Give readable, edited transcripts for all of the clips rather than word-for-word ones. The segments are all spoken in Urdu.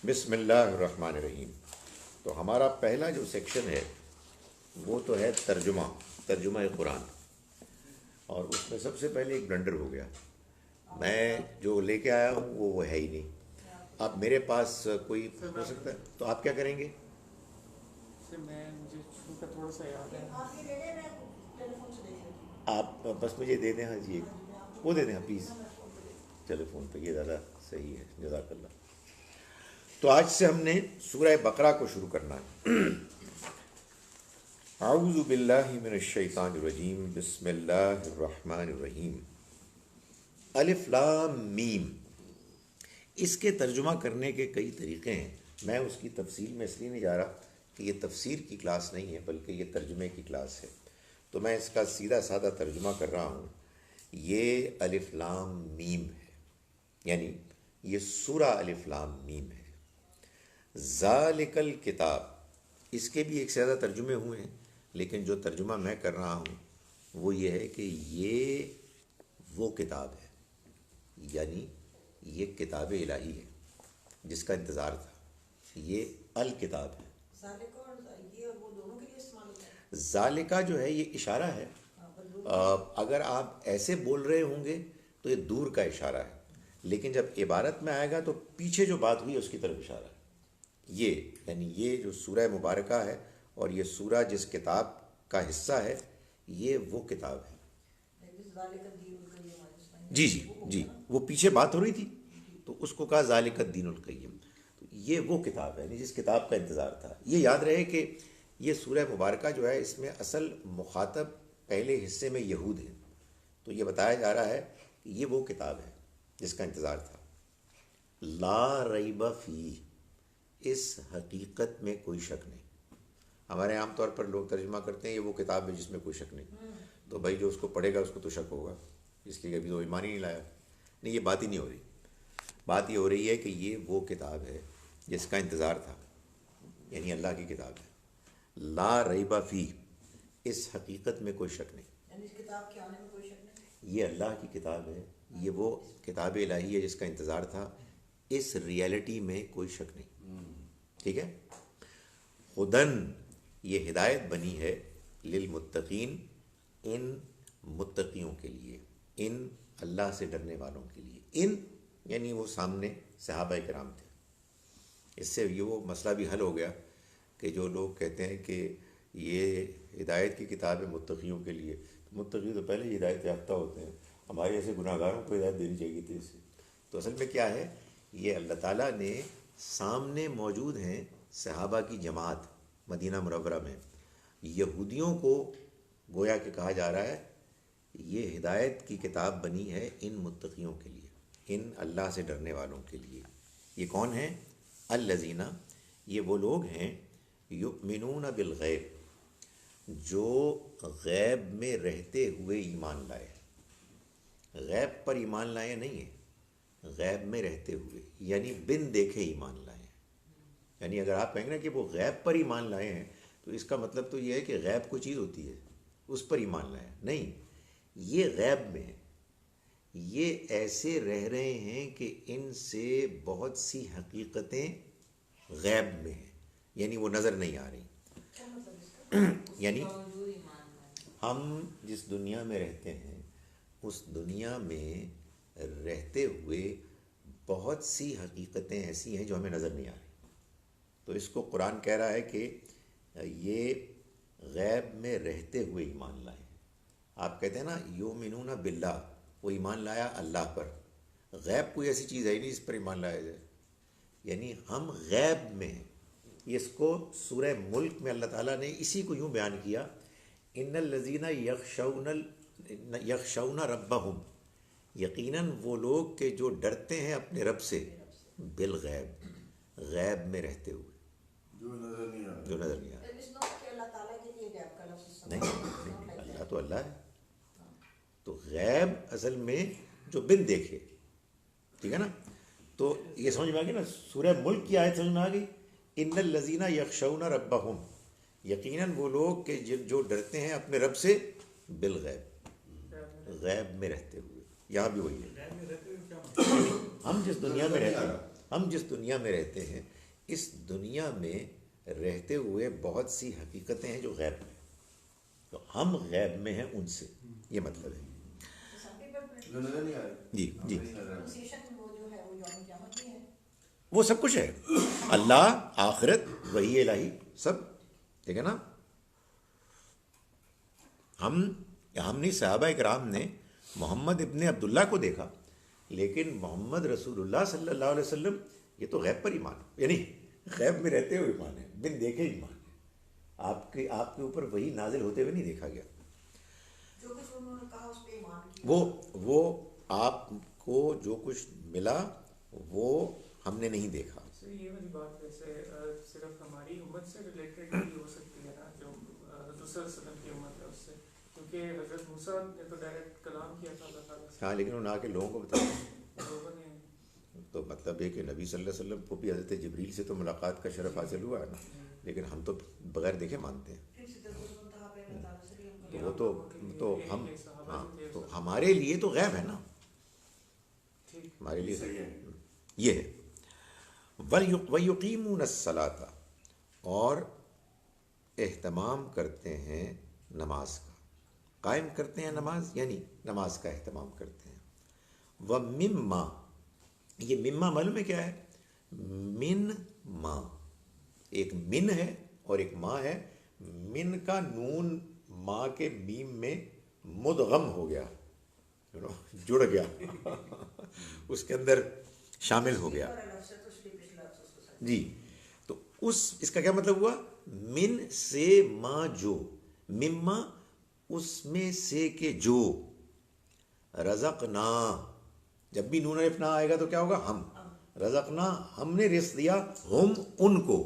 بسم اللہ الرحمن الرحیم۔ تو ہمارا پہلا جو سیکشن ہے وہ تو ہے ترجمہ قرآن، اور اس میں سب سے پہلے ایک بلنڈر ہو گیا۔ میں جو لے کے آیا ہوں وہ ہے ہی نہیں۔ اب میرے پاس کوئی ہو سکتا ہے، تو آپ کیا کریں گے؟ آپ بس مجھے دے دیں، ہاں جی وہ دے دیں ہاں پلیز، ٹیلی فون پہ، یہ زیادہ صحیح ہے، جزاک اللہ۔ تو آج سے ہم نے سورہ بقرہ کو شروع کرنا ہے۔ اعوذ باللہ من الشیطان الرجیم، بسم اللہ الرحمن الرحیم۔ الف لام میم، اس کے ترجمہ کرنے کے کئی طریقے ہیں۔ میں اس کی تفصیل میں اس لیے نہیں جا رہا کہ یہ تفسیر کی کلاس نہیں ہے، بلکہ یہ ترجمے کی کلاس ہے، تو میں اس کا سیدھا سادہ ترجمہ کر رہا ہوں۔ یہ الف لام میم ہے، یعنی یہ سورہ الف لام میم ہے۔ ذالک الکتاب، اس کے بھی ایک سے زیادہ ترجمے ہوئے ہیں، لیکن جو ترجمہ میں کر رہا ہوں وہ یہ ہے کہ یہ وہ کتاب ہے، یعنی یہ کتاب الہی ہے جس کا انتظار تھا۔ یہ الکتاب ہے۔ ذالکہ جو ہے یہ اشارہ ہے، اگر آپ ایسے بول رہے ہوں گے تو یہ دور کا اشارہ ہے، لیکن جب عبارت میں آئے گا تو پیچھے جو بات ہوئی اس کی طرف اشارہ ہے۔ یہ یعنی یہ جو سورہ مبارکہ ہے اور یہ سورہ جس کتاب کا حصہ ہے، یہ وہ کتاب ہے۔ جی وہ پیچھے بات ہو رہی تھی تو اس کو کہا ذالک الدین القیم، تو یہ وہ کتاب ہے یعنی جس کتاب کا انتظار تھا۔ یہ یاد رہے کہ یہ سورہ مبارکہ جو ہے اس میں اصل مخاطب پہلے حصے میں یہود ہیں، تو یہ بتایا جا رہا ہے کہ یہ وہ کتاب ہے جس کا انتظار تھا۔ لا ریب فیہ، اس حقیقت میں کوئی شک نہیں۔ ہمارے عام طور پر لوگ ترجمہ کرتے ہیں یہ وہ کتاب ہے جس میں کوئی شک نہیں، تو بھائی جو اس کو پڑھے گا اس کو تو شک ہوگا، اس لیے ابھی تو ایمان ہی نہیں لایا۔ نہیں، یہ بات ہی نہیں ہو رہی، بات یہ ہو رہی ہے کہ یہ وہ کتاب ہے جس کا انتظار تھا، یعنی اللہ کی کتاب ہے۔ لا ریب فیہ، اس حقیقت میں کوئی شک نہیں، یعنی اس کتاب کے آنے میں کوئی شک نہیں۔ یہ اللہ کی کتاب ہے، یہ وہ کتاب الہی ہے جس کا انتظار تھا، اس ریئلٹی میں کوئی شک نہیں۔ ٹھیک ہے۔ ہدن، یہ ہدایت بنی ہے، للمتقین، ان متقیوں کے لیے، ان اللہ سے ڈرنے والوں کے لیے۔ ان یعنی وہ سامنے صحابہ کرام تھے۔ اس سے یہ وہ مسئلہ بھی حل ہو گیا کہ جو لوگ کہتے ہیں کہ یہ ہدایت کی کتاب ہے متقیوں کے لیے، متقی تو پہلے ہی ہدایت یافتہ ہوتے ہیں، ہمارے ایسے گناہ گاروں کو ہدایت دینی چاہیے تھی اس سے۔ تو اصل میں کیا ہے، یہ اللہ تعالیٰ نے سامنے موجود ہیں صحابہ کی جماعت مدینہ منورہ میں، یہودیوں کو گویا کہ کہا جا رہا ہے یہ ہدایت کی کتاب بنی ہے ان متقیوں کے لیے، ان اللہ سے ڈرنے والوں کے لیے۔ یہ کون ہیں؟ الذین، یہ وہ لوگ ہیں یؤمنون بالغیب، جو غیب میں رہتے ہوئے ایمان لائے۔ غیب پر ایمان لائے نہیں ہیں، غیب میں رہتے ہوئے یعنی بن دیکھے ایمان لائے ہیں۔ یعنی اگر آپ کہیں گے نا کہ وہ غیب پر ایمان لائے ہیں تو اس کا مطلب تو یہ ہے کہ غیب کوئی چیز ہوتی ہے اس پر ایمان لائے ہیں، نہیں، یہ غیب میں ہے، یہ ایسے رہ رہے ہیں کہ ان سے بہت سی حقیقتیں غیب میں ہیں، یعنی وہ نظر نہیں آ رہی۔ یعنی ہم جس دنیا میں رہتے ہیں اس دنیا میں رہتے ہوئے بہت سی حقیقتیں ایسی ہیں جو ہمیں نظر نہیں آ رہی، تو اس کو قرآن کہہ رہا ہے کہ یہ غیب میں رہتے ہوئے ایمان لائے ہیں۔ آپ کہتے ہیں نا یؤمنون باللہ، وہ ایمان لایا اللہ پر، غیب کوئی ایسی چیز ہے ہی نہیں جس پر ایمان لایا جائے، یعنی ہم غیب میں ہیں۔ اس کو سورہ ملک میں اللہ تعالیٰ نے اسی کو یوں بیان کیا، ان الذین یخشون ربہم، یقیناً وہ لوگ کہ جو ڈرتے ہیں اپنے رب سے، بالغیب، غیب میں رہتے ہوئے، جو نظر نہیں آ رہا۔ نہیں، اللہ تو اللہ ہے، تو غیب اصل میں جو بن دیکھے، ٹھیک ہے نا۔ تو یہ سمجھ میں آ گئی نا، سورہ ملک کی آیت سمجھ میں آ گئی، ان الذین یخشون ربہم، یقیناً وہ لوگ کہ جو ڈرتے ہیں اپنے رب سے، بالغیب، غیب میں رہتے ہوئے۔ یہاں بھی وہی ہے، ہم جس دنیا میں رہتے ہیں ہم جس دنیا میں رہتے ہیں اس دنیا میں رہتے ہوئے بہت سی حقیقتیں ہیں جو غیب میں، تو ہم غیب میں ہیں ان سے، یہ مطلب ہے. جو نظر نہیں آ رہی. جی جی پروننسیشن وہ جو ہے وہ یوم قیامت بھی ہے. وہ سب کچھ ہے، اللہ، آخرت، وحی الہی، سب ٹھیک ہے نا. ہم نے صحابہ کرام نے محمد ابن عبداللہ کو دیکھا، لیکن محمد رسول اللہ صلی اللہ علیہ وسلم یہ تو غیب پر ایمان ہے، یعنی غیب میں رہتے ہوئے ایمان ہے، بن دیکھے ایمان ہے. آپ کے اوپر وہی نازل ہوتے ہوئے نہیں دیکھا گیا. جو کچھ انہوں نے کہا اس پہ ایمان کیا. وہ آپ کو جو کچھ ملا وہ ہم نے نہیں دیکھا. یہ والی بات ویسے صرف ہماری امت سے ریلیٹڈ ہی ہو سکتی ہے نا، جو حضرت صلی اللہ علیہ وسلم کی امت ہے اس سے، کیونکہ حضرت موسیٰ نے تو ڈائریکٹ کلام کیا تھا اللہ تعالیٰ سے. ہاں لیکن انہوں نے آ کے لوگوں کو بتایا، لوگوں نے تو مطلب ہے کہ نبی صلی اللہ علیہ وسلم کو بھی حضرت جبریل سے تو ملاقات کا شرف حاصل ہوا ہے نا، لیکن ہم تو بغیر دیکھے مانتے ہیں. پھر سدرۃ المنتہا پہ اللہ تعالیٰ سے بھی ہم تو کو وہ تو ہم، ہاں تو ہمارے لیے تو غیب ہے نا، ہمارے لیے صحیح ہے. یہ ہے. وَيُقِيمُونَ الصَّلَاةَ، اور اہتمام کرتے ہیں نماز کا، قائم کرتے ہیں نماز یعنی نماز کا اہتمام کرتے ہیں. وَمِمَّا، یہ مما معلوم ہے کیا ہے؟ من ما، ایک من ہے اور ایک ماں ہے. من کا نون ماں کے میم میں مدغم ہو گیا، جڑ گیا اس کے اندر شامل ہو گیا. جی تو اس کا کیا مطلب ہوا؟ من سے ما جو، مما اس میں سے کہ جو، رزقنا، جب بھی نون الف نہ آئے گا تو کیا ہوگا؟ ہم، رزقنا ہم نے رزق دیا، ہم ان کو،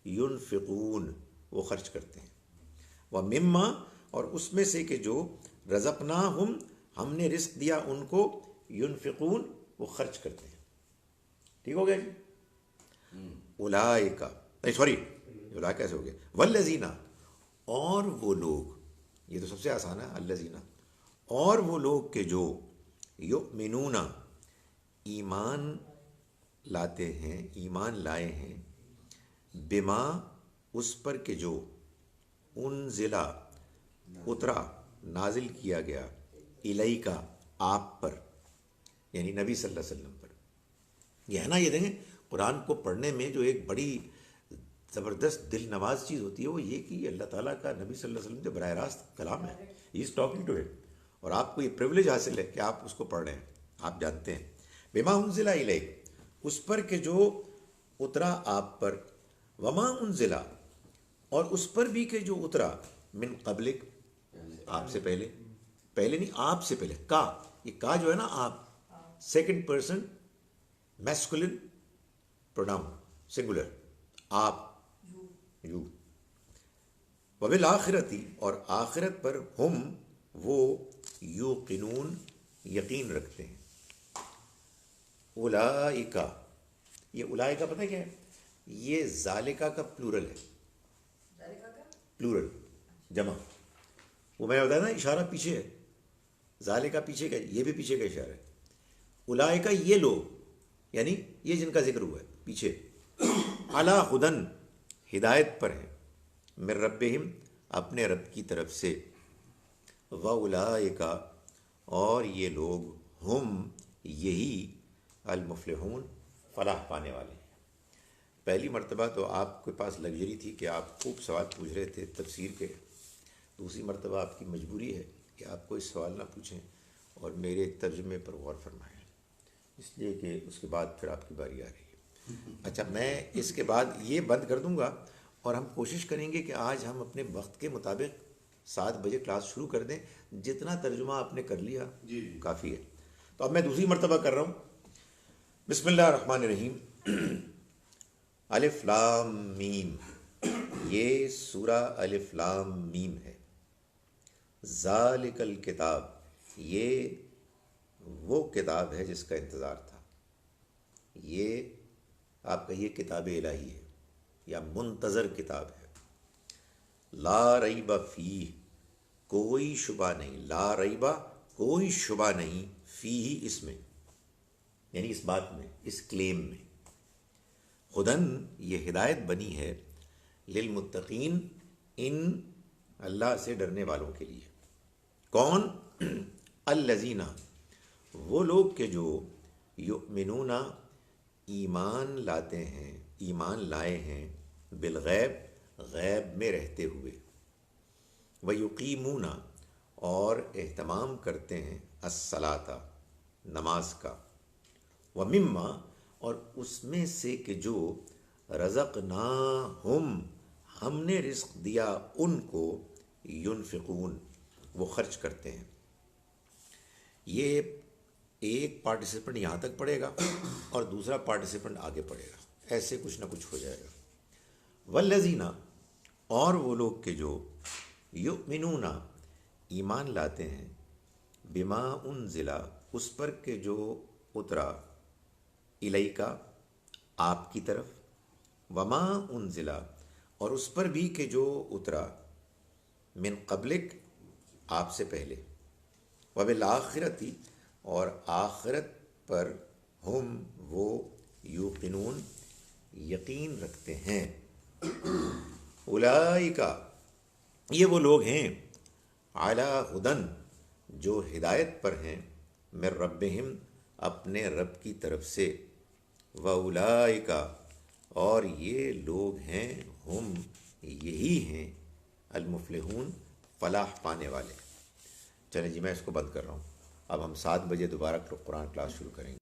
ينفقون وہ خرچ کرتے ہیں. وَمِمَّا اور اس میں سے کہ جو، رزقناہم ہم نے رزق دیا ان کو، ينفقون وہ خرچ کرتے ہیں. ٹھیک ہو گیا جی؟ اولئک، سوری اولئک کیسے ہو گیا؟ والذین، اور وہ لوگ، یہ تو سب سے آسان ہے، الذین، اور وہ لوگ کہ جو، یؤمنون ایمان لاتے ہیں، ایمان لائے ہیں، بما اس پر کہ جو، انزل اترا نازل کیا گیا، الیک آپ پر، یعنی نبی صلی اللہ علیہ وسلم پر. یہ ہے نا، یہ دیکھیں قرآن کو پڑھنے میں جو ایک بڑی زبردست دل نواز چیز ہوتی ہے وہ یہ کہ اللہ تعالیٰ کا نبی صلی اللہ علیہ وسلم سے براہ راست کلام ہے، ہی از ٹاکنگ ٹو اٹ، اور آپ کو یہ پریولیج حاصل ہے کہ آپ اس کو پڑھ رہے ہیں، آپ جانتے ہیں. بما انزل الیک اس پر کہ جو اترا آپ پر، وما انزل اور اس پر بھی کہ جو اترا، من قبلک آپ سے پہلے، پہلے نہیں آپ سے پہلے، کا، یہ کا جو ہے نا آپ، second person masculine pronoun singular, آپ، یو. وبالآخرتی اور آخرت پر، ہم وہ، یوقنون یقین رکھتے ہیں. اولئکا، یہ اولئکا پتہ کیا ہے؟ یہ ذالکا کا پلورل ہے، پلورل جمع. وہ میں بتایا نا اشارہ پیچھے ہے، ذالکا پیچھے کا، یہ بھی پیچھے کا اشارہ ہے. اولئکا یہ لوگ، یعنی یہ جن کا ذکر ہوا ہے پیچھے، علی ہدن ہدایت پر ہیں، من ربہم اپنے رب کی طرف سے، واولئک اور یہ لوگ، ہم یہی، المفلحون فلاح پانے والے ہیں. پہلی مرتبہ تو آپ کے پاس لگژری تھی کہ آپ خوب سوال پوچھ رہے تھے تفسیر کے، دوسری مرتبہ آپ کی مجبوری ہے کہ آپ کوئی سوال نہ پوچھیں اور میرے ترجمے پر غور فرمائیں، اس لیے کہ اس کے بعد پھر آپ کی باری آ رہی ہے. اچھا میں اس کے بعد یہ بند کر دوں گا اور ہم کوشش کریں گے کہ آج ہم اپنے وقت کے مطابق 7 بجے کلاس شروع کر دیں. جتنا ترجمہ آپ نے کر لیا کافی ہے. تو اب میں دوسری مرتبہ کر رہا ہوں. بسم اللہ الرحمن الرحیم. الف لام میم، یہ سورہ الف لام میم ہے. ذالک الکتاب، یہ وہ کتاب ہے جس کا انتظار تھا. یہ آپ کہیے کتاب الہی ہے یا منتظر کتاب ہے. لا ریب فیہ، کوئی شبہ نہیں، لا ریبہ کوئی شبہ نہیں، فیہ اس میں، یعنی اس بات میں، اس کلیم میں، ہدن یہ ہدایت بنی ہے للمتقین ان اللہ سے ڈرنے والوں کے لیے. کون؟ الذین وہ لوگ کہ جو یؤمنون ایمان لاتے ہیں، ایمان لائے ہیں، بالغیب غیب میں رہتے ہوئے، ویقیمون اور اہتمام کرتے ہیں الصلاۃ نماز کا، ومما اور اس میں سے کہ جو رزقناہم ہم نے رزق دیا ان کو، ينفقون وہ خرچ کرتے ہیں. یہ ایک پارٹیسپنٹ یہاں تک پڑھے گا اور دوسرا پارٹیسپنٹ آگے پڑھے گا، ایسے کچھ نہ کچھ ہو جائے گا. والذین اور وہ لوگ کہ جو یؤمنون ایمان لاتے ہیں، بما انزل اس پر کہ جو اترا، الیکا آپ کی طرف، وما انزل اور اس پر بھی کہ جو اترا، من قبلک آپ سے پہلے، وبالآخرۃ اور آخرت پر، ہم وہ یوقنون یقین رکھتے ہیں. اولئک یہ وہ لوگ ہیں، علی ہدن جو ہدایت پر ہیں، من ربہم اپنے رب کی طرف سے، واولئک اور یہ لوگ ہیں، ہم یہی ہیں، المفلحون فلاح پانے والے. چلیں جی میں اس کو بند کر رہا ہوں. اب ہم 7 بجے دوبارہ قرآن کلاس شروع کریں گے.